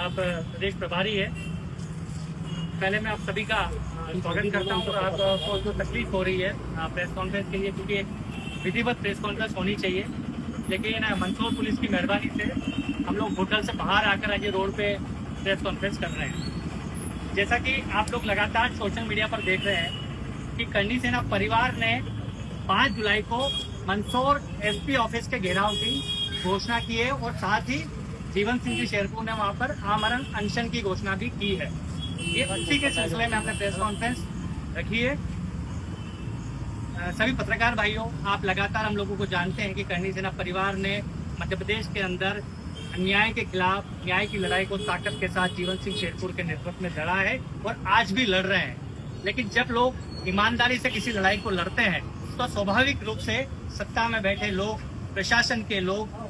आप प्रदेश प्रभारी है। पहले मैं आप सभी का स्वागत करता हूँ। आपको जो तकलीफ हो रही है प्रेस कॉन्फ्रेंस के लिए, क्योंकि एक विधिवत प्रेस कॉन्फ्रेंस होनी चाहिए, लेकिन मंदसौर पुलिस की मेहरबानी से हम लोग होटल से बाहर आकर आज रोड पे प्रेस कॉन्फ्रेंस कर रहे हैं। जैसा कि आप लोग लगातार सोशल मीडिया पर देख रहे हैं कि करनी सेना परिवार ने 5 जुलाई को मंदसौर एसपी ऑफिस के घेराव की घोषणा की है और साथ ही जीवन सिंह जी शेरपुर ने वहां पर आमरण अनशन की घोषणा भी की है। ये उसी के सिलसिले में हमने प्रेस कॉन्फ्रेंस रखी है। सभी पत्रकार भाइयों, आप लगातार हम लोगों को जानते हैं कि करनी सेना परिवार ने मध्य प्रदेश के अंदर अन्याय के खिलाफ न्याय की लड़ाई को ताकत के साथ जीवन सिंह शेरपुर के नेतृत्व में लड़ा है और आज भी लड़ रहे हैं। लेकिन जब लोग ईमानदारी से किसी लड़ाई को लड़ते हैं तो स्वाभाविक रूप से सत्ता में बैठे लोग, प्रशासन के लोग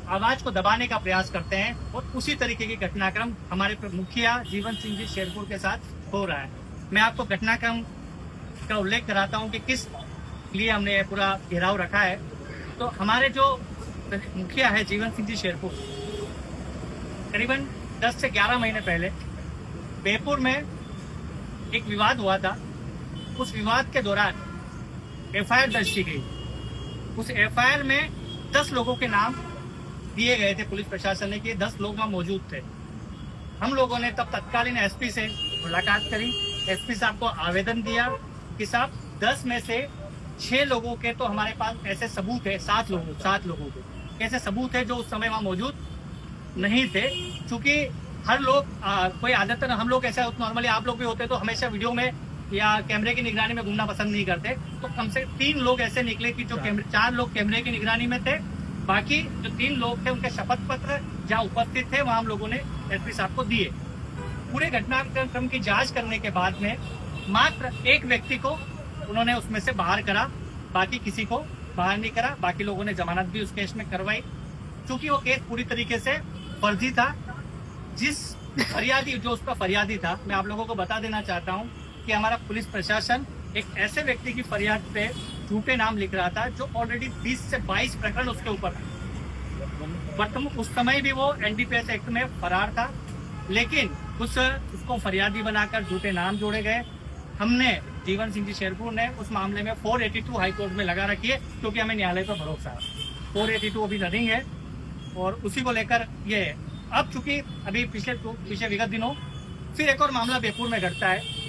आवाज को दबाने का प्रयास करते हैं और उसी तरीके की घटनाक्रम हमारे मुखिया जीवन सिंह जी शेरपुर के साथ हो रहा है। मैं आपको घटनाक्रम का उल्लेख कराता हूं कि किस लिए हमने पूरा घेराव रखा है। तो हमारे जो मुखिया है जीवन सिंह जी शेरपुर, करीबन 10 से 11 महीने पहले बेपुर में एक विवाद हुआ था। उस विवाद के दौरान एफआईआर दर्ज की गई। उस एफआईआर में 10 लोगों के नाम दिए गए थे। पुलिस प्रशासन ने कि 10 लोग वहां मौजूद थे। हम लोगों ने तब तत्कालीन एसपी से मुलाकात करी। एसपी साहब को आवेदन दिया कि साहब 10 में से 6 लोगों के तो हमारे पास ऐसे सबूत है, 7 लोगों के ऐसे सबूत है जो उस समय वहां मौजूद नहीं थे। क्योंकि हर लोग कोई आदत हम लोग ऐसा नॉर्मली आप लोग भी होते तो हमेशा वीडियो में या कैमरे की निगरानी में घूमना पसंद नहीं करते। तो कम से 3 लोग ऐसे निकले कि जो 4 लोग कैमरे की निगरानी में थे, बाकी जो 3 लोग थे उनके शपथ पत्र जहां उपस्थित थे वहां हम लोगों ने एसपी साहब को दिए। पूरे घटनाक्रम की जांच करने के बाद में मात्र एक व्यक्ति को उन्होंने उसमें से बाहर करा, बाकी किसी को बाहर नहीं करा। बाकी लोगों ने जमानत भी उस केस में करवाई, क्योंकि वो केस पूरी तरीके से फर्जी था। जिस फरियादी जो उसका फरियादी था, मैं आप लोगों को बता देना चाहता हूँ कि हमारा पुलिस प्रशासन एक ऐसे व्यक्ति की फरियाद पे झूठे नाम लिख रहा था जो ऑलरेडी 20 से 22 प्रकरण उसके ऊपर था। वर्तमान उस समय भी वो एनडीपीएस एक्ट में फरार था, लेकिन उसको फरियादी बनाकर झूठे नाम जोड़े गए। हमने जीवन सिंह जी शेरपुर ने उस मामले में 482 हाईकोर्ट में लगा रखी है, क्योंकि हमें न्यायालय पर भरोसा है। 482 अभी रनिंग है और उसी को लेकर ये है। अब चूंकि अभी पिछले विगत दिनों फिर एक और मामला बेपुर में घटता है।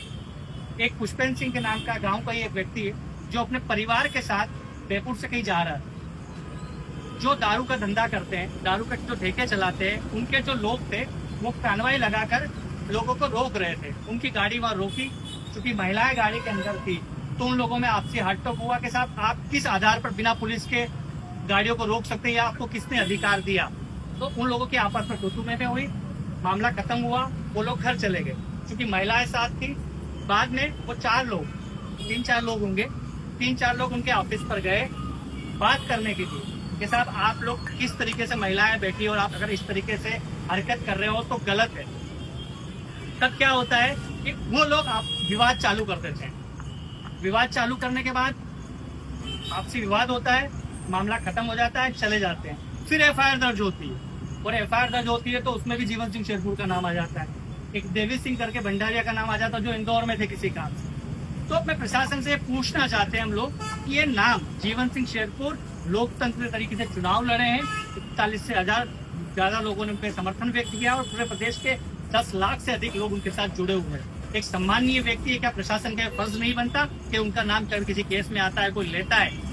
एक पुष्पेंद्र सिंह के नाम का गांव का ही एक व्यक्ति है जो अपने परिवार के साथ बेपुर से कहीं जा रहा है। जो दारू का धंधा करते हैं, दारू का जो ठेके चलाते हैं, उनके जो लोग थे वो कानवाई लगाकर लोगों को रोक रहे थे। उनकी गाड़ी वहां रोकी, क्योंकि महिलाएं गाड़ी के अंदर थी। तो उन लोगों में आपसी हटटोक हुआ कि साहब आप किस आधार पर बिना पुलिस के गाड़ियों को रोक सकते हैं, या आपको किसने अधिकार दिया। तो उन लोगों की आपस में टूटू में हुई, मामला खत्म हुआ, वो लोग घर चले गए। क्योंकि महिलाएं साथ थी। बाद में वो 3-4 लोग होंगे, 3-4 लोग उनके ऑफिस पर गए बात करने की थी कि साहब आप लोग किस तरीके से महिलाएं बैठी और आप अगर इस तरीके से हरकत कर रहे हो तो गलत है। तब क्या होता है कि वो लोग विवाद चालू कर देते हैं। विवाद चालू करने के बाद आपसी विवाद होता है, मामला खत्म हो जाता है, चले जाते हैं। फिर एफआईआर दर्ज होती है और एफआईआर दर्ज होती है तो उसमें भी जीवन सिंह शेरपुर का नाम आ जाता है। एक देवी सिंह करके भंडारिया का नाम आ जाता है जो इंदौर में थे किसी काम से। तो अपने प्रशासन से पूछना चाहते हैं हम लोग कि ये नाम जीवन सिंह शेरपुर लोकतंत्र तरीके से चुनाव लड़े हैं, 41 से 1000 ज्यादा लोगों ने उनके समर्थन व्यक्त किया और पूरे प्रदेश के 10 लाख से अधिक लोग उनके साथ जुड़े हुए हैं। एक सम्माननीय व्यक्ति है, क्या प्रशासन का फर्ज नहीं बनता कि उनका नाम कभी किसी केस में आता है, कोई लेता है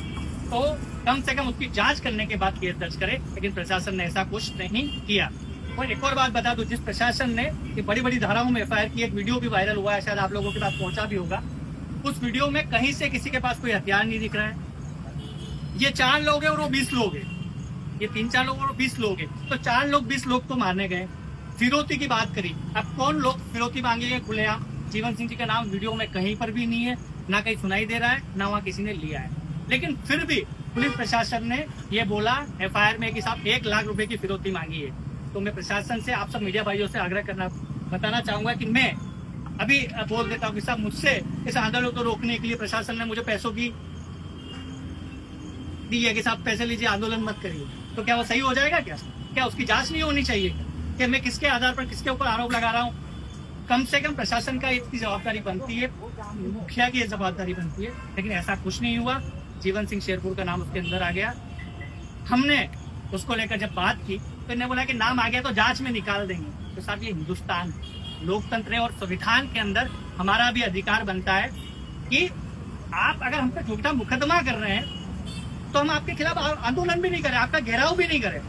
तो कम से कम उसकी जांच करने के बाद केस दर्ज करे। लेकिन प्रशासन ने ऐसा कुछ नहीं किया। और एक और बात बता दूं, जिस प्रशासन ने ये बड़ी बड़ी धाराओं में एफआईआर की, एक वीडियो भी वायरल हुआ है, शायद आप लोगों के पास पहुंचा भी होगा। उस वीडियो में कहीं से किसी के पास कोई हथियार नहीं दिख रहा है। ये 4 लोग हैं और वो 20 लोग हैं। ये 3-4 लोग और 20 लोग हैं। तो 4 लोग 20 लोग तो मारने गए। फिरौती की बात करी, अब कौन लोग फिरौती मांगेंगे खुलेआम? जीवन सिंह जी का नाम वीडियो में कहीं पर भी नहीं है, ना कहीं सुनाई दे रहा है, ना वहाँ किसी ने लिया है। लेकिन फिर भी पुलिस प्रशासन ने ये बोला एफआईआर में कि साहब 1 लाख रुपए की फिरौती मांगी है। तो मैं प्रशासन से, आप सब मीडिया भाइयों से आग्रह बताना चाहूंगा कि मैं अभी बोल देता हूँ कि साहब मुझसे इस आंदोलन को रोकने के लिए प्रशासन ने मुझे पैसों की दी है कि साहब पैसे लीजिए, आंदोलन मत करिए। तो क्या वो सही हो जाएगा? क्या उसकी जांच नहीं होनी चाहिए? कि मैं किसके आधार पर किसके ऊपर आरोप लगा रहा हूँ। कम से कम प्रशासन का इसकी जवाबदारी बनती है, मुखिया की जवाबदारी बनती है, लेकिन ऐसा कुछ नहीं हुआ। जीवन सिंह शेरपुर का नाम उसके अंदर आ गया। हमने उसको लेकर जब बात की तो इन्होंने बोला कि नाम आ गया तो जांच में निकाल देंगे। तो साहब ये हिंदुस्तान है, लोकतंत्र है, और संविधान के अंदर हमारा भी अधिकार बनता है कि आप अगर हम पे झूठा मुकदमा कर रहे हैं तो हम आपके खिलाफ आंदोलन भी नहीं करें, आपका घेराव भी नहीं करें।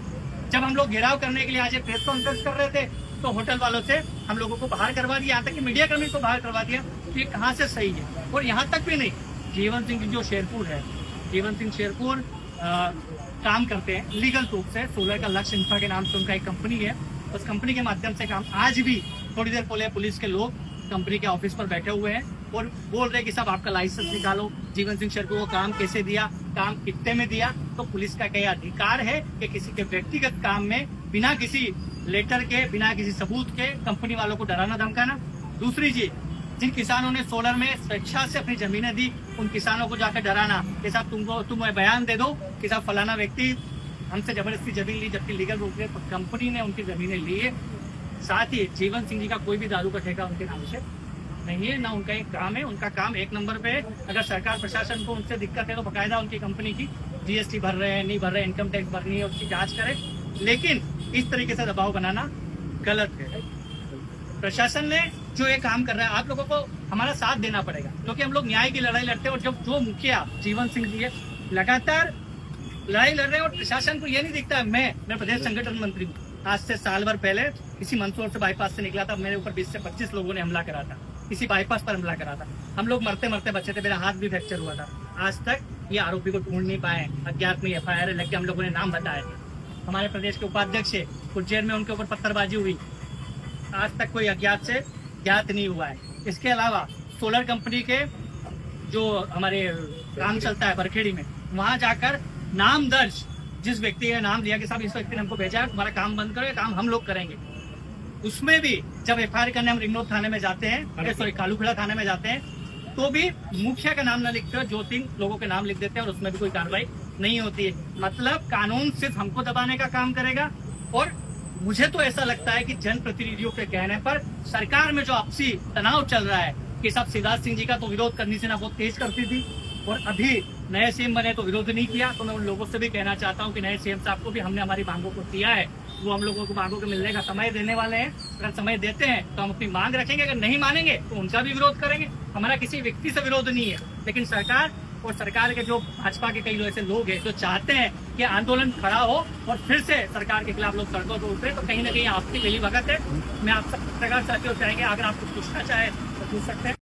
जब हम लोग घेराव करने के लिए आज प्रेस कॉन्फ्रेंस कर रहे थे तो होटल वालों से हम लोगों को बाहर करवा दिया, यहाँ तक कि मीडिया कर्मी को बाहर करवा दिया। तो ये कहाँ से सही है? और यहाँ तक भी नहीं, जीवन सिंह जो शेरपुर है, जीवन सिंह शेरपुर काम करते हैं लीगल रूप से। सोलर का लक्ष्य इंफ्रा के नाम से उनका एक कंपनी है, उस कंपनी के माध्यम से काम। आज भी थोड़ी देर पहले पुलिस के लोग कंपनी के ऑफिस पर बैठे हुए हैं और बोल रहे हैं कि साहब आपका लाइसेंस निकालो, जीवन सिंह शेरपुर को काम कैसे दिया, काम कितने में दिया। तो पुलिस का क्या अधिकार है कि किसी के व्यक्तिगत काम में बिना किसी लेटर के, बिना किसी सबूत के कंपनी वालों को डराना धमकाना। दूसरी चीज, जिन किसानों ने सोलर में स्वेच्छा से अपनी जमीनें दी, उन किसानों को जाकर डराना कि साहब तुम बयान दे दो कि साहब फलाना व्यक्ति हमसे जबरदस्ती जमीन ली, जबकि लीगल रूप से कंपनी ने उनकी जमीनें ली है। साथ ही जीवन सिंह जी का कोई भी दारू का ठेका उनके नाम से नहीं है, ना उनका एक काम है। उनका काम एक नंबर पे है। अगर सरकार प्रशासन को उनसे दिक्कत है तो बाकायदा उनकी कंपनी की जीएसटी भर रहे हैं, नहीं भर रहे, इनकम टैक्स भरनी है, उसकी जांच करे। लेकिन इस तरीके से दबाव बनाना गलत है। प्रशासन ने जो ये काम कर रहा है, आप लोगों को हमारा साथ देना पड़ेगा, क्योंकि हम लोग न्याय की लड़ाई लड़ते हैं। और जब जो मुखिया जीवन सिंह जी है लगातार लड़ाई लड़ रहे हैं और प्रशासन को ये नहीं दिखता है। मैं प्रदेश संगठन मंत्री हूँ। आज से साल भर पहले किसी मंदसौर से बाईपास से निकला था, मेरे ऊपर 20 से 25 लोगों ने हमला करा था, किसी बाईपास पर हमला करा था। हम लोग मरते मरते बचे थे, मेरा हाथ भी फ्रैक्चर हुआ था। आज तक ये आरोपी को ढूंढ नहीं पाए। अज्ञात में FIR लेके हम लोगों ने नाम बताए। हमारे प्रदेश के उपाध्यक्ष है, उज्जैन में उनके ऊपर पत्थरबाजी हुई, आज तक कोई अज्ञात से ज्ञात नहीं हुआ है। इसके अलावा सोलर कंपनी के जो हमारे काम चलता है बरखेड़ी में, वहां जाकर नाम दर्ज, जिस व्यक्ति का नाम दिया कि साहब इस व्यक्ति ने हमको भेजा है, तुम्हारा काम बंद करो, काम हम लोग करेंगे। उसमें भी जब FIR करने हम रिंग रोड थाने में जाते हैं, सॉरी कालूखेड़ा थाने में जाते हैं, तो भी मुखिया का नाम न लिखकर 2-3 लोगों के नाम लिख देते हैं और उसमें भी कोई कार्रवाई नहीं होती है। मतलब कानून सिर्फ हमको दबाने का काम करेगा। और मुझे तो ऐसा लगता है कि जनप्रतिनिधियों के कहने पर सरकार में जो आपसी तनाव चल रहा है कि साहब शिवराज सिंह जी का तो विरोध करनी से ना बहुत तेज करती थी, और अभी नए सीएम बने तो विरोध नहीं किया। तो मैं उन लोगों से भी कहना चाहता हूं कि नए सीएम साहब को भी हमने हमारी मांगों को दिया है, वो हम लोगों को मांगों के मिलने का समय देने वाले हैं। अगर समय देते हैं तो हम अपनी मांग रखेंगे, अगर नहीं मानेंगे तो उनका भी विरोध करेंगे। हमारा किसी व्यक्ति से विरोध नहीं है, लेकिन सरकार और सरकार के जो भाजपा के कई ऐसे लोग हैं जो चाहते हैं कि आंदोलन खड़ा हो और फिर से सरकार के खिलाफ लोग सड़कों पर उतरे, तो कहीं ना कहीं आपकी मिली भगत है। मैं आप सब प्रकार साथियों चाहेंगे, अगर आप कुछ पूछना चाहे तो पूछ सकते हैं।